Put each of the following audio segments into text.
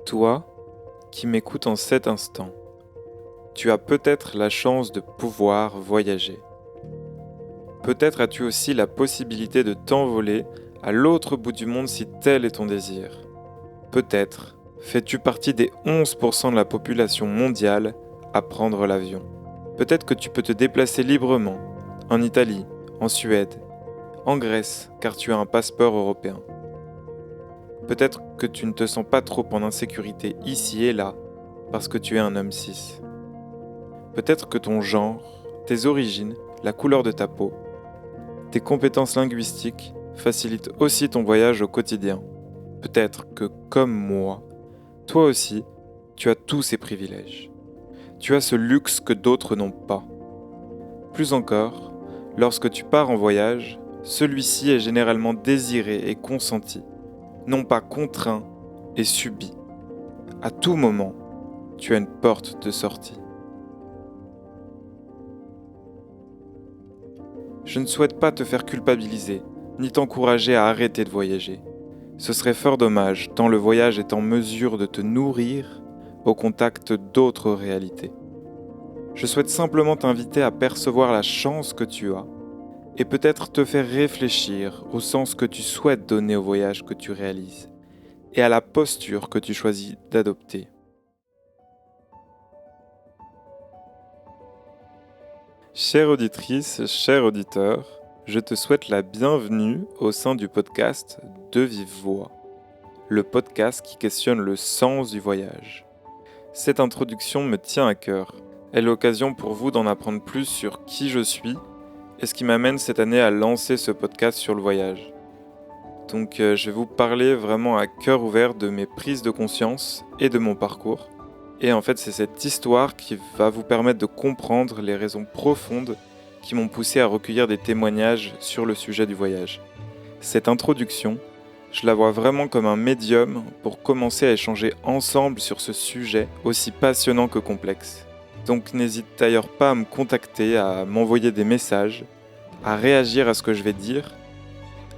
Toi qui m'écoutes en cet instant, tu as peut-être la chance de pouvoir voyager. Peut-être as-tu aussi la possibilité de t'envoler à l'autre bout du monde si tel est ton désir. Peut-être fais-tu partie des 11% de la population mondiale à prendre l'avion. Peut-être que tu peux te déplacer librement en Italie, en Suède, en Grèce, car tu as un passeport européen. Peut-être que tu ne te sens pas trop en insécurité ici et là, parce que tu es un homme cis. Peut-être que ton genre, tes origines, la couleur de ta peau, tes compétences linguistiques facilitent aussi ton voyage au quotidien. Peut-être que, comme moi, toi aussi, tu as tous ces privilèges. Tu as ce luxe que d'autres n'ont pas. Plus encore, lorsque tu pars en voyage, celui-ci est généralement désiré et consenti, non pas contraint et subi. À tout moment, tu as une porte de sortie. Je ne souhaite pas te faire culpabiliser, ni t'encourager à arrêter de voyager. Ce serait fort dommage, tant le voyage est en mesure de te nourrir au contact d'autres réalités. Je souhaite simplement t'inviter à percevoir la chance que tu as et peut-être te faire réfléchir au sens que tu souhaites donner au voyage que tu réalises et à la posture que tu choisis d'adopter. Chère auditrice, cher auditeur, je te souhaite la bienvenue au sein du podcast De Vive Voix, le podcast qui questionne le sens du voyage. Cette introduction me tient à cœur. Elle est l'occasion pour vous d'en apprendre plus sur qui je suis et ce qui m'amène cette année à lancer ce podcast sur le voyage. Donc je vais vous parler vraiment à cœur ouvert de mes prises de conscience et de mon parcours. Et en fait, c'est cette histoire qui va vous permettre de comprendre les raisons profondes qui m'ont poussé à recueillir des témoignages sur le sujet du voyage. Cette introduction, je la vois vraiment comme un médium pour commencer à échanger ensemble sur ce sujet aussi passionnant que complexe. Donc n'hésite d'ailleurs pas à me contacter, à m'envoyer des messages, à réagir à ce que je vais dire,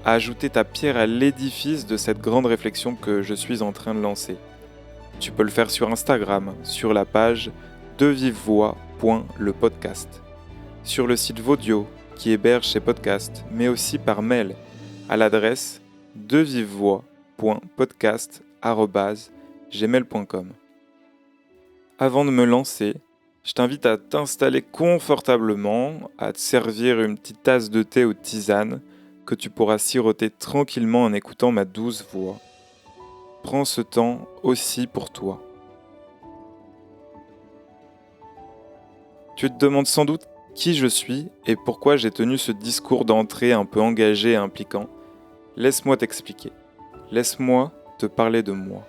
à ajouter ta pierre à l'édifice de cette grande réflexion que je suis en train de lancer. Tu peux le faire sur Instagram, sur la page devivevoix.lepodcast, sur le site Vodio qui héberge ces podcasts, mais aussi par mail à l'adresse devivevoix.podcast@gmail.com. Avant de me lancer, je t'invite à t'installer confortablement, à te servir une petite tasse de thé ou de tisane que tu pourras siroter tranquillement en écoutant ma douce voix. Prends ce temps aussi pour toi. Tu te demandes sans doute qui je suis et pourquoi j'ai tenu ce discours d'entrée un peu engagé et impliquant. Laisse-moi t'expliquer. Laisse-moi te parler de moi.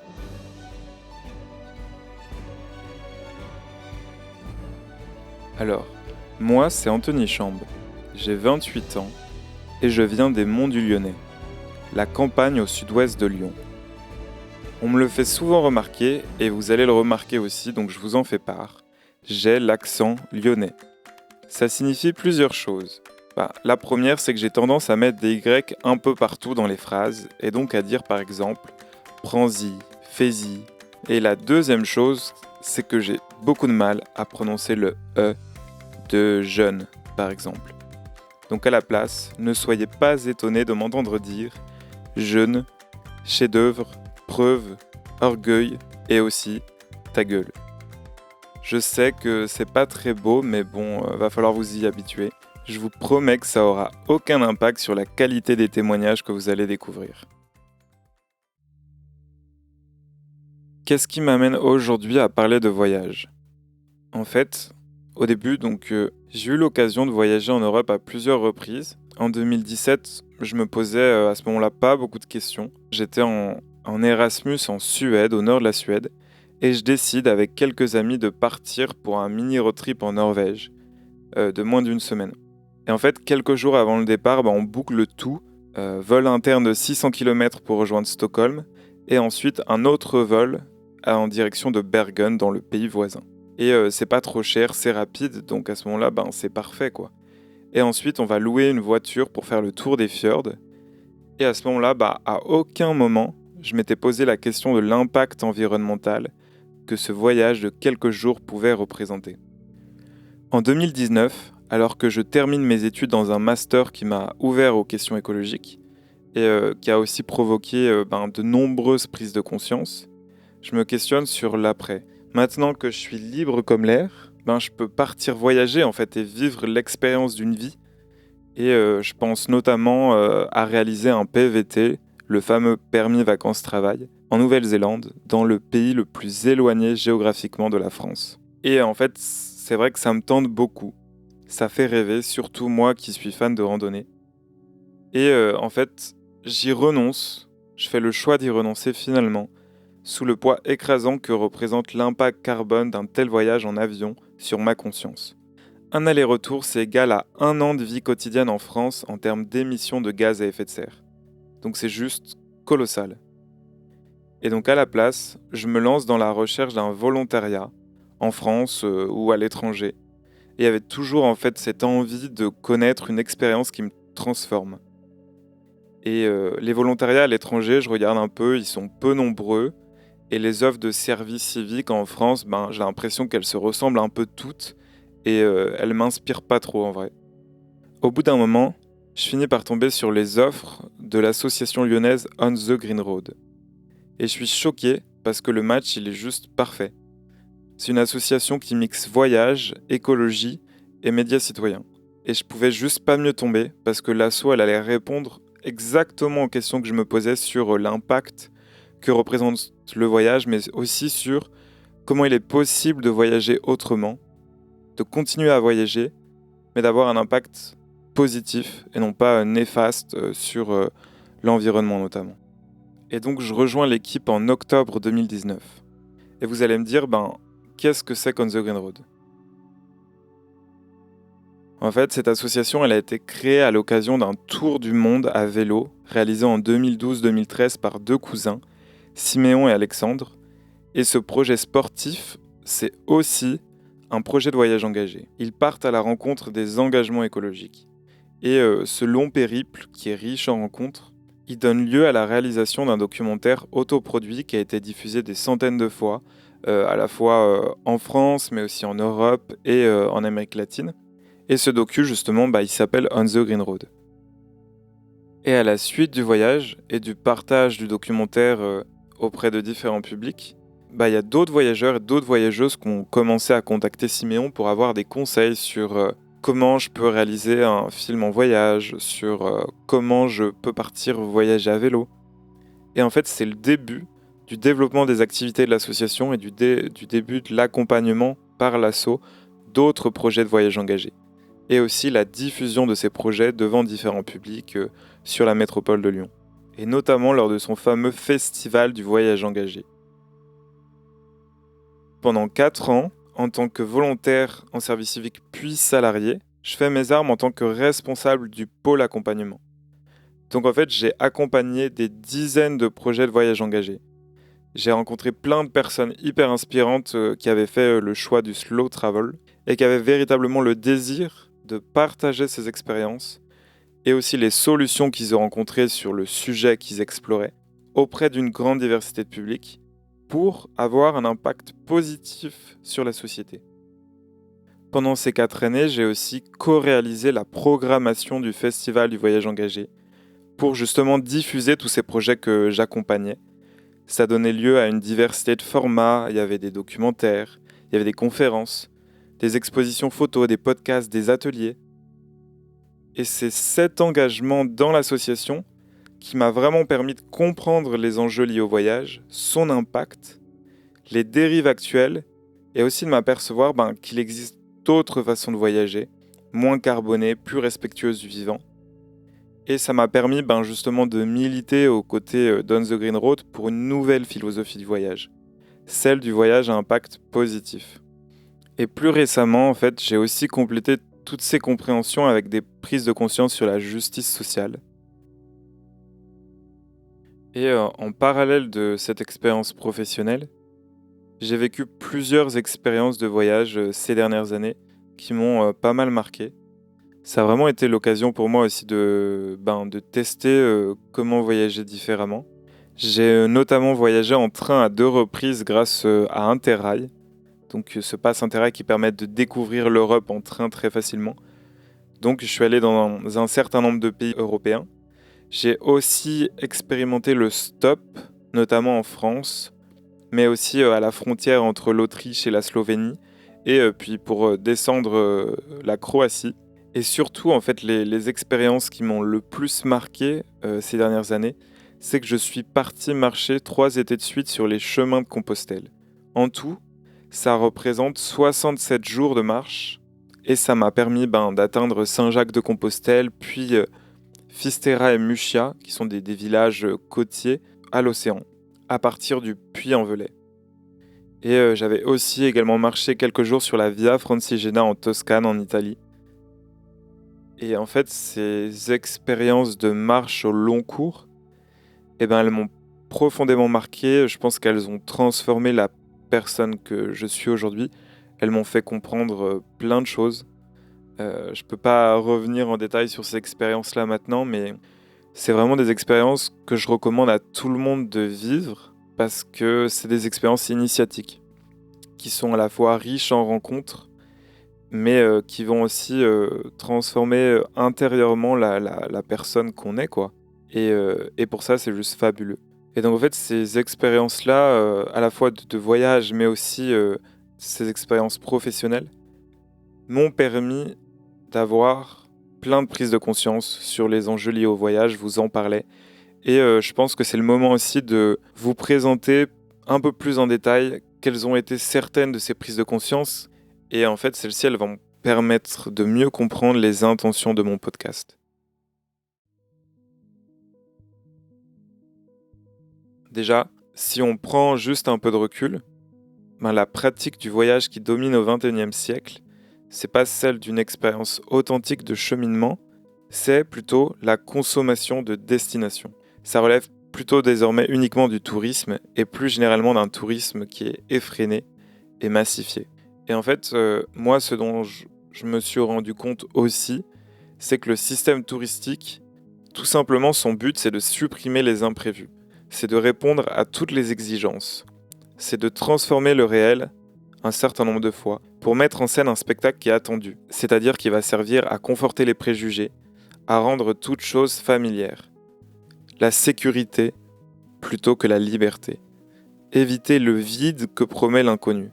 Alors, moi c'est Anthony Chambe, j'ai 28 ans et je viens des Monts du Lyonnais, la campagne au sud-ouest de Lyon. On me le fait souvent remarquer et vous allez le remarquer aussi, donc je vous en fais part. J'ai l'accent lyonnais. Ça signifie plusieurs choses. La première, c'est que j'ai tendance à mettre des Y un peu partout dans les phrases et donc à dire par exemple « prends-y »,« fais-y ». Et la deuxième chose, c'est que j'ai beaucoup de mal à prononcer le « e » de « jeune » par exemple. Donc à la place, ne soyez pas étonnés de m'entendre dire « jeune »,« chef-d'œuvre », preuve, orgueil et aussi ta gueule. Je sais que c'est pas très beau, mais bon, va falloir vous y habituer. Je vous promets que ça aura aucun impact sur la qualité des témoignages que vous allez découvrir. Qu'est-ce qui m'amène aujourd'hui à parler de voyage ? En fait, au début, j'ai eu l'occasion de voyager en Europe à plusieurs reprises. En 2017, je me posais à ce moment-là pas beaucoup de questions. J'étais en Erasmus en Suède, au nord de la Suède, et je décide avec quelques amis de partir pour un mini road trip en Norvège de moins d'une semaine. Et en fait, quelques jours avant le départ, on boucle le tout, vol interne de 600 km pour rejoindre Stockholm, et ensuite un autre vol en direction de Bergen dans le pays voisin. Et c'est pas trop cher, c'est rapide, donc à ce moment-là, c'est parfait quoi. Et ensuite, on va louer une voiture pour faire le tour des fjords. Et à ce moment-là, à aucun moment, je m'étais posé la question de l'impact environnemental que ce voyage de quelques jours pouvait représenter. En 2019, alors que je termine mes études dans un master qui m'a ouvert aux questions écologiques et qui a aussi provoqué de nombreuses prises de conscience, je me questionne sur l'après. Maintenant que je suis libre comme l'air, je peux partir voyager en fait et vivre l'expérience d'une vie. Et je pense notamment à réaliser un PVT, le fameux permis vacances-travail, en Nouvelle-Zélande, dans le pays le plus éloigné géographiquement de la France. Et en fait, c'est vrai que ça me tente beaucoup. Ça fait rêver, surtout moi qui suis fan de randonnée. Et en fait, j'y renonce. Je fais le choix d'y renoncer finalement, sous le poids écrasant que représente l'impact carbone d'un tel voyage en avion sur ma conscience. Un aller-retour, c'est égal à 1 an de vie quotidienne en France en termes d'émissions de gaz à effet de serre. Donc c'est juste colossal. Et donc à la place, je me lance dans la recherche d'un volontariat, en France ou à l'étranger. Et avec toujours en fait cette envie de connaître une expérience qui me transforme. Et les volontariats à l'étranger, je regarde un peu, ils sont peu nombreux. Et les offres de service civique en France, j'ai l'impression qu'elles se ressemblent un peu toutes. Et elles m'inspirent pas trop en vrai. Au bout d'un moment, je finis par tomber sur les offres de l'association lyonnaise On the Green Road. Et je suis choqué parce que le match, il est juste parfait. C'est une association qui mixe voyage, écologie et médias citoyens. Et je pouvais juste pas mieux tomber parce que l'asso, elle allait répondre exactement aux questions que je me posais sur l'impact que représente le voyage, mais aussi sur comment il est possible de voyager autrement, de continuer à voyager, mais d'avoir un impact positif et non pas néfaste sur l'environnement notamment. Et donc je rejoins l'équipe en octobre 2019. Et vous allez me dire, qu'est-ce que c'est qu'On the Green Road ? En fait, cette association, elle a été créée à l'occasion d'un tour du monde à vélo réalisé en 2012-2013 par 2 cousins, Siméon et Alexandre. Et ce projet sportif, c'est aussi un projet de voyage engagé. Ils partent à la rencontre des engagements écologiques. Et ce long périple, qui est riche en rencontres, il donne lieu à la réalisation d'un documentaire autoproduit qui a été diffusé des centaines de fois, à la fois en France, mais aussi en Europe et en Amérique latine. Et ce docu, justement, il s'appelle On the Green Road. Et à la suite du voyage et du partage du documentaire auprès de différents publics, il y a d'autres voyageurs et d'autres voyageuses qui ont commencé à contacter Siméon pour avoir des conseils sur comment je peux réaliser un film en voyage, sur comment je peux partir voyager à vélo. Et en fait, c'est le début du développement des activités de l'association et du début de l'accompagnement par l'asso d'autres projets de voyage engagés. Et aussi la diffusion de ces projets devant différents publics sur la métropole de Lyon. Et notamment lors de son fameux festival du voyage engagé. Pendant 4 ans, en tant que volontaire en service civique puis salarié, je fais mes armes en tant que responsable du pôle accompagnement. Donc en fait, j'ai accompagné des dizaines de projets de voyage engagés. J'ai rencontré plein de personnes hyper inspirantes qui avaient fait le choix du slow travel et qui avaient véritablement le désir de partager ces expériences et aussi les solutions qu'ils ont rencontrées sur le sujet qu'ils exploraient auprès d'une grande diversité de publics pour avoir un impact positif sur la société. Pendant ces 4 années, j'ai aussi co-réalisé la programmation du Festival du voyage engagé pour justement diffuser tous ces projets que j'accompagnais. Ça donnait lieu à une diversité de formats, il y avait des documentaires, il y avait des conférences, des expositions photos, des podcasts, des ateliers. Et c'est cet engagement dans l'association qui m'a vraiment permis de comprendre les enjeux liés au voyage, son impact, les dérives actuelles, et aussi de m'apercevoir qu'il existe d'autres façons de voyager, moins carbonées, plus respectueuses du vivant. Et ça m'a permis justement de militer aux côtés d'On the Green Road pour une nouvelle philosophie du voyage, celle du voyage à impact positif. Et plus récemment, en fait, j'ai aussi complété toutes ces compréhensions avec des prises de conscience sur la justice sociale. Et en parallèle de cette expérience professionnelle, j'ai vécu plusieurs expériences de voyage ces dernières années qui m'ont pas mal marqué. Ça a vraiment été l'occasion pour moi aussi de tester comment voyager différemment J'ai notamment voyagé en train à 2 reprises grâce à Interrail. Donc ce pass Interrail qui permet de découvrir l'Europe en train très facilement. Donc je suis allé dans un certain nombre de pays européens. J'ai aussi expérimenté le stop, notamment en France, mais aussi à la frontière entre l'Autriche et la Slovénie, et puis pour descendre la Croatie. Et surtout, en fait, les expériences qui m'ont le plus marqué ces dernières années, c'est que je suis parti marcher 3 étés de suite sur les chemins de Compostelle. En tout, ça représente 67 jours de marche, et ça m'a permis d'atteindre Saint-Jacques-de-Compostelle, puis Fisterra et Muxia, qui sont des villages côtiers à l'océan, à partir du Puy-en-Velay. Et j'avais aussi également marché quelques jours sur la Via Francigena en Toscane, en Italie. Et en fait, ces expériences de marche au long cours, elles m'ont profondément marqué. Je pense qu'elles ont transformé la personne que je suis aujourd'hui. Elles m'ont fait comprendre plein de choses. Je peux pas revenir en détail sur ces expériences-là maintenant, mais c'est vraiment des expériences que je recommande à tout le monde de vivre parce que c'est des expériences initiatiques qui sont à la fois riches en rencontres, mais qui vont aussi transformer intérieurement la personne qu'on est, quoi. Et pour ça, c'est juste fabuleux. Et donc, en fait, ces expériences-là, à la fois de voyage, mais aussi ces expériences professionnelles, m'ont permis d'avoir plein de prises de conscience sur les enjeux liés au voyage, je vous en parlais. Et je pense que c'est le moment aussi de vous présenter un peu plus en détail quelles ont été certaines de ces prises de conscience. Et en fait, celles-ci, elles vont me permettre de mieux comprendre les intentions de mon podcast. Déjà, si on prend juste un peu de recul, la pratique du voyage qui domine au XXIe siècle, c'est pas celle d'une expérience authentique de cheminement, c'est plutôt la consommation de destination. Ça relève plutôt désormais uniquement du tourisme et plus généralement d'un tourisme qui est effréné et massifié. Et en fait, moi, ce dont je me suis rendu compte aussi, c'est que le système touristique, tout simplement, son but, c'est de supprimer les imprévus. C'est de répondre à toutes les exigences. C'est de transformer le réel un certain nombre de fois pour mettre en scène un spectacle qui est attendu, c'est-à-dire qui va servir à conforter les préjugés, à rendre toute chose familière. La sécurité plutôt que la liberté. Éviter le vide que promet l'inconnu.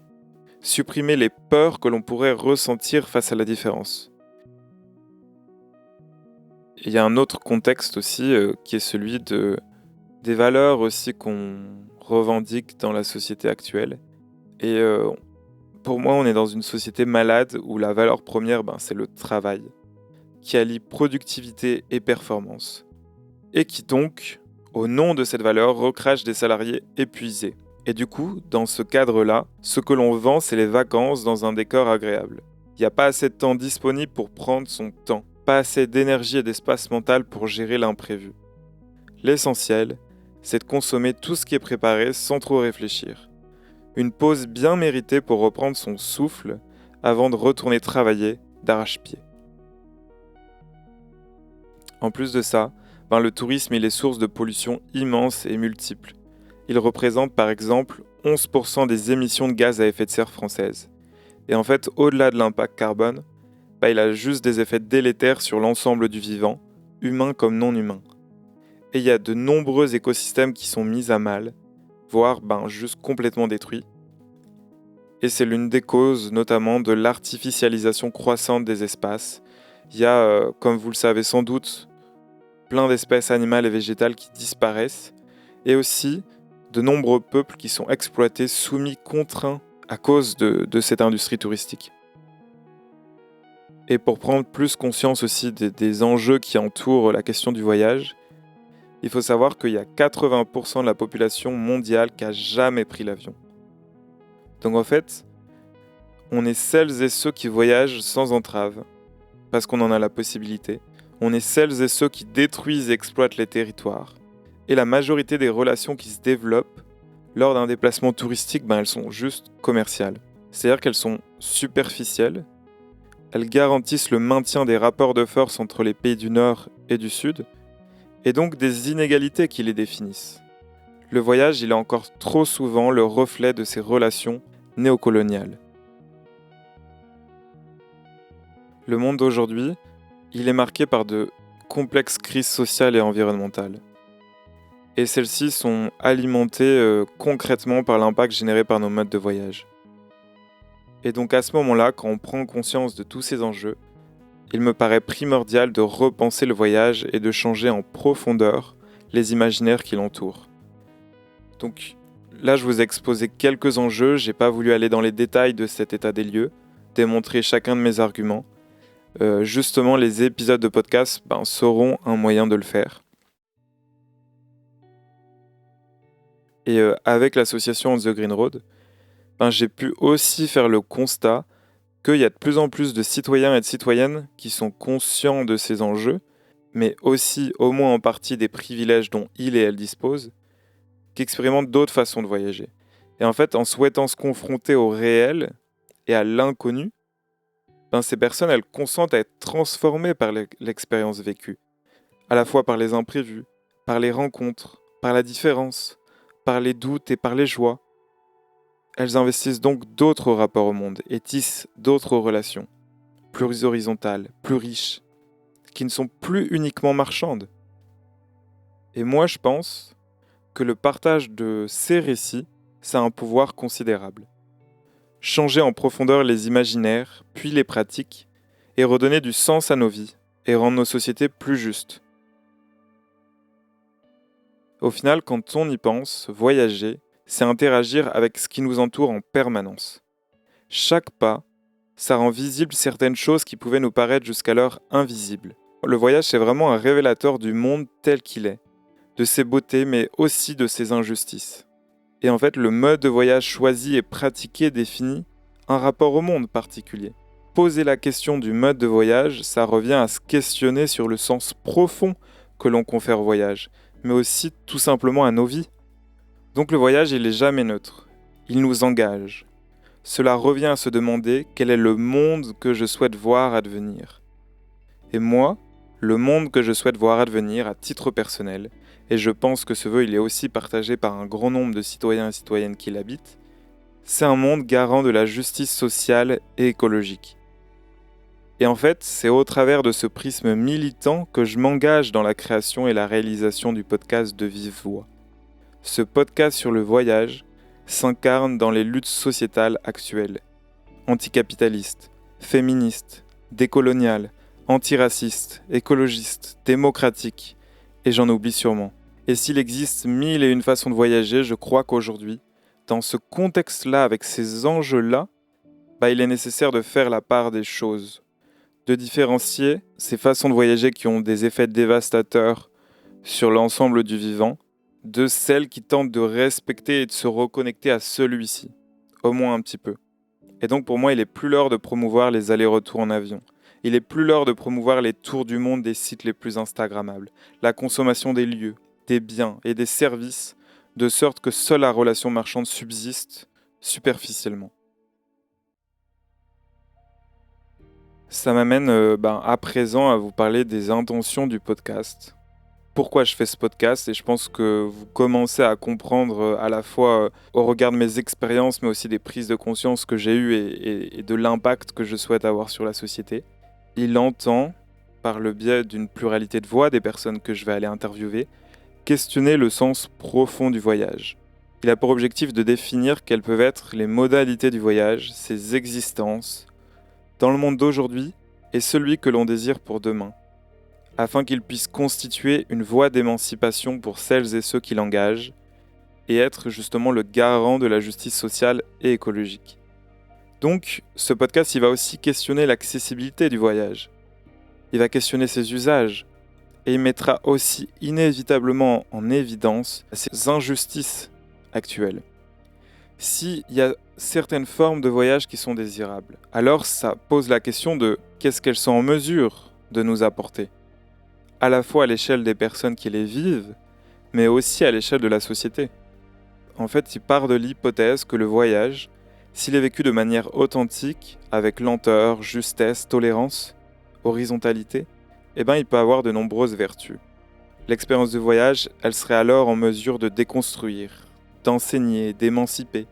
Supprimer les peurs que l'on pourrait ressentir face à la différence. Il y a un autre contexte aussi qui est celui des valeurs aussi qu'on revendique dans la société actuelle. Et pour moi, on est dans une société malade où la valeur première, c'est le travail, qui allie productivité et performance, et qui donc, au nom de cette valeur, recrache des salariés épuisés. Et du coup, dans ce cadre-là, ce que l'on vend, c'est les vacances dans un décor agréable. Il n'y a pas assez de temps disponible pour prendre son temps, pas assez d'énergie et d'espace mental pour gérer l'imprévu. L'essentiel, c'est de consommer tout ce qui est préparé sans trop réfléchir. Une pause bien méritée pour reprendre son souffle avant de retourner travailler d'arrache-pied. En plus de ça, le tourisme il est source de pollution immense et multiples. Il représente par exemple 11% des émissions de gaz à effet de serre françaises. Et en fait, au-delà de l'impact carbone, il a juste des effets délétères sur l'ensemble du vivant, humain comme non humain. Et il y a de nombreux écosystèmes qui sont mis à mal, voire juste complètement détruits. Et c'est l'une des causes notamment de l'artificialisation croissante des espaces. Il y a, comme vous le savez sans doute, plein d'espèces animales et végétales qui disparaissent, et aussi de nombreux peuples qui sont exploités, soumis, contraints à cause de cette industrie touristique. Et pour prendre plus conscience aussi des enjeux qui entourent la question du voyage, il faut savoir qu'il y a 80% de la population mondiale qui n'a jamais pris l'avion. Donc en fait, on est celles et ceux qui voyagent sans entrave, parce qu'on en a la possibilité. On est celles et ceux qui détruisent et exploitent les territoires. Et la majorité des relations qui se développent lors d'un déplacement touristique, elles sont juste commerciales. C'est-à-dire qu'elles sont superficielles. Elles garantissent le maintien des rapports de force entre les pays du Nord et du Sud, et donc des inégalités qui les définissent. Le voyage, il est encore trop souvent le reflet de ces relations néocoloniales. Le monde d'aujourd'hui, il est marqué par de complexes crises sociales et environnementales. Et celles-ci sont alimentées concrètement par l'impact généré par nos modes de voyage. Et donc à ce moment-là, quand on prend conscience de tous ces enjeux, il me paraît primordial de repenser le voyage et de changer en profondeur les imaginaires qui l'entourent. Donc là, je vous ai exposé quelques enjeux, j'ai pas voulu aller dans les détails de cet état des lieux, démontrer chacun de mes arguments. Justement, les épisodes de podcast seront un moyen de le faire. Et avec l'association On The Green Road, j'ai pu aussi faire le constat qu'il y a de plus en plus de citoyens et de citoyennes qui sont conscients de ces enjeux, mais aussi, au moins en partie, des privilèges dont ils et elles disposent, qui expérimentent d'autres façons de voyager. Et en fait, en souhaitant se confronter au réel et à l'inconnu, ces personnes, elles consentent à être transformées par l'expérience vécue, à la fois par les imprévus, par les rencontres, par la différence, par les doutes et par les joies. Elles investissent donc d'autres rapports au monde et tissent d'autres relations, plus horizontales, plus riches, qui ne sont plus uniquement marchandes. Et moi, je pense que le partage de ces récits, ça a un pouvoir considérable. Changer en profondeur les imaginaires, puis les pratiques, et redonner du sens à nos vies, et rendre nos sociétés plus justes. Au final, quand on y pense, voyager, c'est interagir avec ce qui nous entoure en permanence. Chaque pas, ça rend visible certaines choses qui pouvaient nous paraître jusqu'alors invisibles. Le voyage, c'est vraiment un révélateur du monde tel qu'il est, de ses beautés, mais aussi de ses injustices. Et en fait, le mode de voyage choisi et pratiqué définit un rapport au monde particulier. Poser la question du mode de voyage, ça revient à se questionner sur le sens profond que l'on confère au voyage, mais aussi tout simplement à nos vies. Donc le voyage, il n'est jamais neutre. Il nous engage. Cela revient à se demander quel est le monde que je souhaite voir advenir. Et moi, le monde que je souhaite voir advenir à titre personnel, et je pense que ce vœu il est aussi partagé par un grand nombre de citoyens et citoyennes qui l'habitent, c'est un monde garant de la justice sociale et écologique. Et en fait, c'est au travers de ce prisme militant que je m'engage dans la création et la réalisation du podcast de Vive Voix. Ce podcast sur le voyage s'incarne dans les luttes sociétales actuelles, anticapitalistes, féministes, décoloniales, antiracistes, écologistes, démocratiques, et j'en oublie sûrement. Et s'il existe 1001 façons de voyager, je crois qu'aujourd'hui, dans ce contexte-là, avec ces enjeux-là, il est nécessaire de faire la part des choses, de différencier ces façons de voyager qui ont des effets dévastateurs sur l'ensemble du vivant, de celles qui tentent de respecter et de se reconnecter à celui-ci, au moins un petit peu. Et donc pour moi, il est plus l'heure de promouvoir les allers-retours en avion. Il est plus l'heure de promouvoir les tours du monde des sites les plus instagrammables, la consommation des lieux, des biens et des services, de sorte que seule la relation marchande subsiste superficiellement. Ça m'amène à présent à vous parler des intentions du podcast. Pourquoi je fais ce podcast, et je pense que vous commencez à comprendre à la fois au regard de mes expériences, mais aussi des prises de conscience que j'ai eues et de l'impact que je souhaite avoir sur la société. Il entend, par le biais d'une pluralité de voix des personnes que je vais aller interviewer, questionner le sens profond du voyage. Il a pour objectif de définir quelles peuvent être les modalités du voyage, ses existences, dans le monde d'aujourd'hui et celui que l'on désire pour demain, afin qu'il puisse constituer une voie d'émancipation pour celles et ceux qui l'engagent, et être justement le garant de la justice sociale et écologique. Donc, ce podcast, il va aussi questionner l'accessibilité du voyage. Il va questionner ses usages, et il mettra aussi inévitablement en évidence ces injustices actuelles. S'il y a certaines formes de voyage qui sont désirables, alors ça pose la question de qu'est-ce qu'elles sont en mesure de nous apporter, à la fois à l'échelle des personnes qui les vivent, mais aussi à l'échelle de la société. En fait, il part de l'hypothèse que le voyage, s'il est vécu de manière authentique, avec lenteur, justesse, tolérance, horizontalité, il peut avoir de nombreuses vertus. L'expérience de voyage, elle serait alors en mesure de déconstruire, d'enseigner, d'émanciper.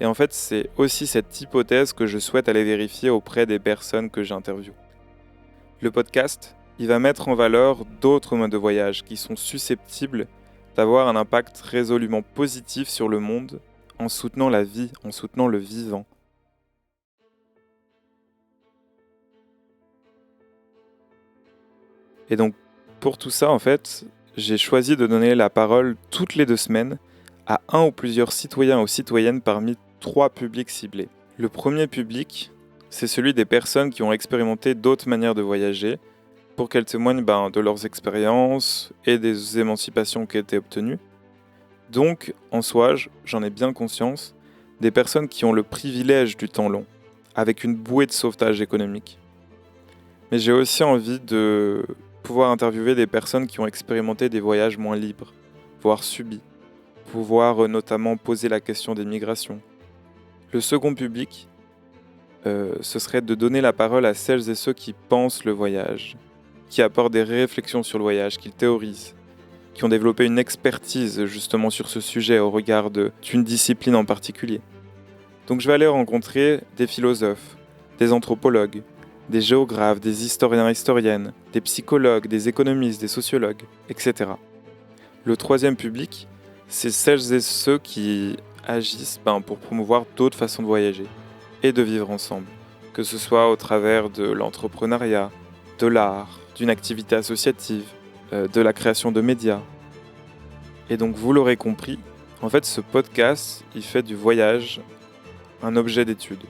Et en fait, c'est aussi cette hypothèse que je souhaite aller vérifier auprès des personnes que j'interviewe. Le podcast, il va mettre en valeur d'autres modes de voyage qui sont susceptibles d'avoir un impact résolument positif sur le monde en soutenant la vie, en soutenant le vivant. Et donc, pour tout ça, en fait, j'ai choisi de donner la parole toutes les 2 semaines à un ou plusieurs citoyens ou citoyennes parmi 3 publics ciblés. Le premier public, c'est celui des personnes qui ont expérimenté d'autres manières de voyager pour qu'elles témoignent de leurs expériences et des émancipations qui ont été obtenues. Donc, en soi, j'en ai bien conscience, des personnes qui ont le privilège du temps long, avec une bouée de sauvetage économique. Mais j'ai aussi envie de pouvoir interviewer des personnes qui ont expérimenté des voyages moins libres, voire subis, pouvoir notamment poser la question des migrations. Le second public, ce serait de donner la parole à celles et ceux qui pensent le voyage, qui apportent des réflexions sur le voyage, qui le théorisent, qui ont développé une expertise justement sur ce sujet au regard d'une discipline en particulier. Donc je vais aller rencontrer des philosophes, des anthropologues, des géographes, des historiens, historiennes, des psychologues, des économistes, des sociologues, etc. Le troisième public, c'est celles et ceux qui agissent pour promouvoir d'autres façons de voyager et de vivre ensemble, que ce soit au travers de l'entrepreneuriat, de l'art, d'une activité associative, de la création de médias. Et donc vous l'aurez compris, en fait ce podcast, il fait du voyage un objet d'étude.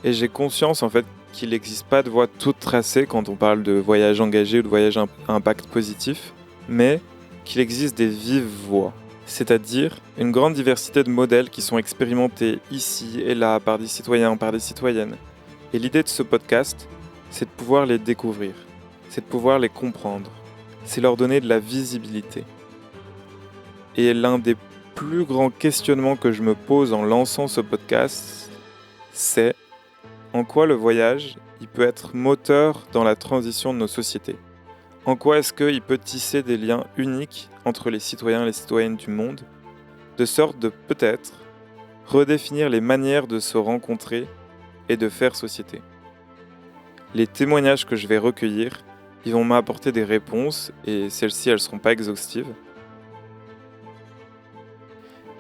Et j'ai conscience en fait qu'il n'existe pas de voie toute tracée quand on parle de voyage engagé ou de voyage à impact positif, mais qu'il existe des vives voies, c'est-à-dire une grande diversité de modèles qui sont expérimentés ici et là par des citoyens, par des citoyennes. Et l'idée de ce podcast, c'est de pouvoir les découvrir, c'est de pouvoir les comprendre, c'est leur donner de la visibilité. Et l'un des plus grands questionnements que je me pose en lançant ce podcast, c'est en quoi le voyage il peut être moteur dans la transition de nos sociétés. En quoi est-ce qu'il peut tisser des liens uniques entre les citoyens et les citoyennes du monde, de sorte de peut-être redéfinir les manières de se rencontrer et de faire société. Les témoignages que je vais recueillir, ils vont m'apporter des réponses et celles-ci, elles ne seront pas exhaustives.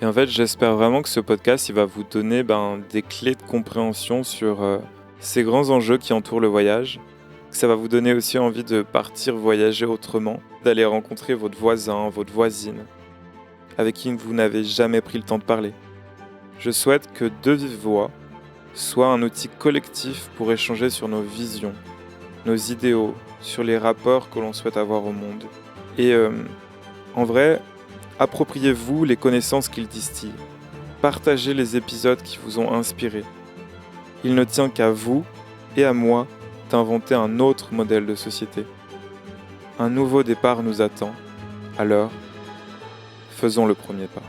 Et en fait, j'espère vraiment que ce podcast il va vous donner des clés de compréhension sur ces grands enjeux qui entourent le voyage. Que ça va vous donner aussi envie de partir voyager autrement, d'aller rencontrer votre voisin, votre voisine, avec qui vous n'avez jamais pris le temps de parler. Je souhaite que De Vive Voix soit un outil collectif pour échanger sur nos visions, nos idéaux, sur les rapports que l'on souhaite avoir au monde. Et en vrai, appropriez-vous les connaissances qu'il distille. Partagez les épisodes qui vous ont inspiré. Il ne tient qu'à vous et à moi d'inventer un autre modèle de société. Un nouveau départ nous attend, alors faisons le premier pas.